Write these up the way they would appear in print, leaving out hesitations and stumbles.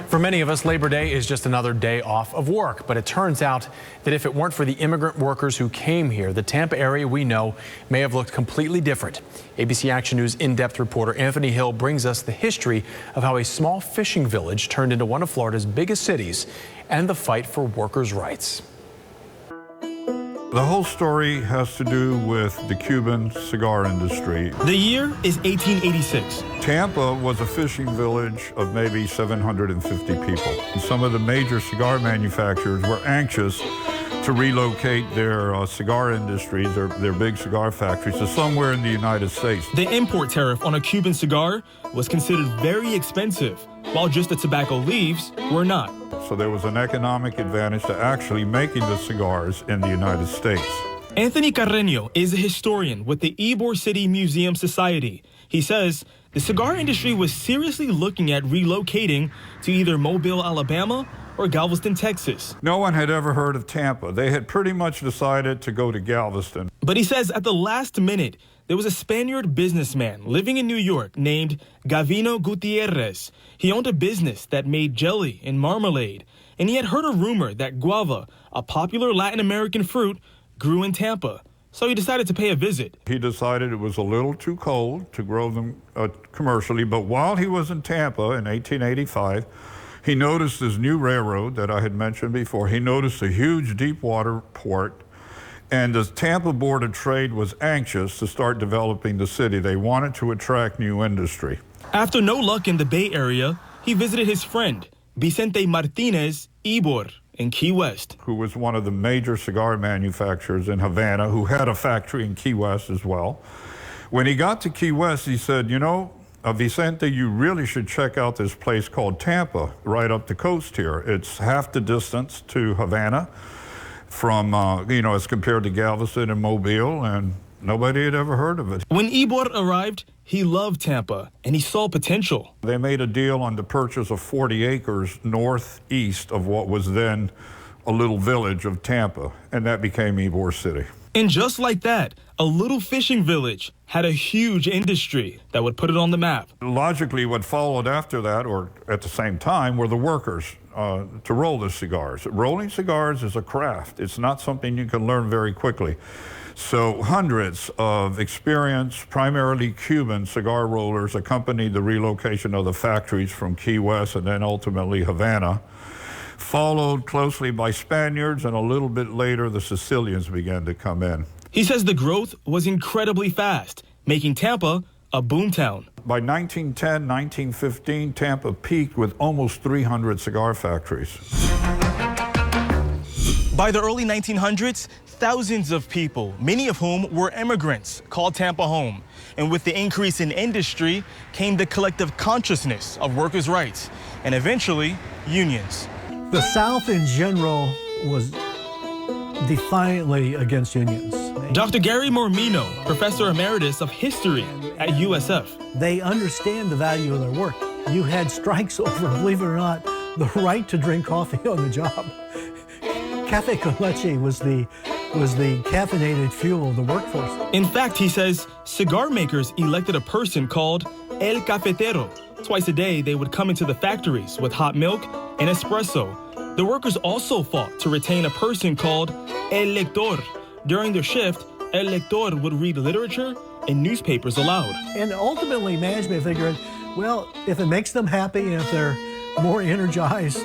For many of us, Labor Day is just another day off of work, but it turns out that if it weren't for the immigrant workers who came here, the Tampa area we know may have looked completely different. ABC Action News in-depth reporter Anthony Hill brings us the history of how a small fishing village turned into one of Florida's biggest cities and the fight for workers' rights. The whole story has to do with the Cuban cigar industry. The year is 1886. Tampa was a fishing village of maybe 750 people. And some of the major cigar manufacturers were anxious to relocate their cigar industries, their big cigar factories, to somewhere in the United States. The import tariff on a Cuban cigar was considered very expensive, while just the tobacco leaves were not. So there was an economic advantage to actually making the cigars in the United States. Anthony CARRENO is a historian with the Ybor City Museum Society. He says the cigar industry was seriously looking at relocating to either Mobile, Alabama, or Galveston, Texas. No one had ever heard of Tampa. They had pretty much decided to go to Galveston. But he says at the last minute, there was a Spaniard businessman living in New York named Gavino Gutierrez. He owned a business that made jelly and marmalade, and he had heard a rumor that guava, a popular Latin American fruit, grew in Tampa. So he decided to pay a visit. He decided it was a little too cold to grow them commercially, but while he was in Tampa in 1885, he noticed this new railroad that I had mentioned before. He noticed a huge deep water port, and the Tampa Board of Trade was anxious to start developing the city. They wanted to attract new industry. After no luck in the Bay Area, he visited his friend, Vicente Martinez Ybor, in Key West, who was one of the major cigar manufacturers in Havana, who had a factory in Key West as well. When he got to Key West, he said, you know, Vicente, you really should check out this place called Tampa, right up the coast here. It's half the distance to Havana from, as compared to Galveston and Mobile, and nobody had ever heard of it. When Ybor arrived, he loved Tampa, and he saw potential. They made a deal on the purchase of 40 acres northeast of what was then a little village of Tampa, and that became Ybor City. And just like that, a little fishing village had a huge industry that would put it on the map. Logically, what followed after that, or at the same time, were the workers to roll the cigars. Rolling cigars is a craft. It's not something you can learn very quickly. So hundreds of experienced, primarily Cuban cigar rollers accompanied the relocation of the factories from Key West and then ultimately Havana, followed closely by Spaniards, and a little bit later the Sicilians began to come in. He says the growth was incredibly fast, making Tampa a boomtown. By 1910, 1915, Tampa peaked with almost 300 cigar factories. By the early 1900s, thousands of people, many of whom were immigrants, called Tampa home. And with the increase in industry came the collective consciousness of workers' rights and eventually unions. The South in general was defiantly against unions. Dr. Gary Mormino, Professor Emeritus of History at USF. They understand the value of their work. You had strikes over, believe it or not, the right to drink coffee on the job. Café con leche was the caffeinated fuel of the workforce. In fact, he says, cigar makers elected a person called El Cafetero. Twice a day, they would come into the factories with hot milk and espresso. The workers also fought to retain a person called El Lector. During their shift, El Lector would read literature and newspapers aloud. And ultimately, management figured, well, if it makes them happy and if they're more energized,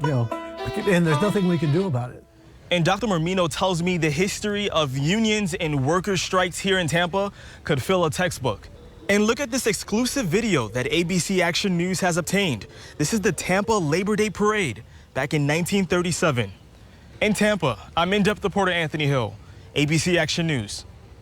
and there's nothing we can do about it. And Dr. Mormino tells me the history of unions and workers' strikes here in Tampa could fill a textbook. And look at this exclusive video that ABC Action News has obtained. This is the Tampa Labor Day Parade back in 1937. In Tampa, I'm in-depth reporter Anthony Hill, ABC Action News.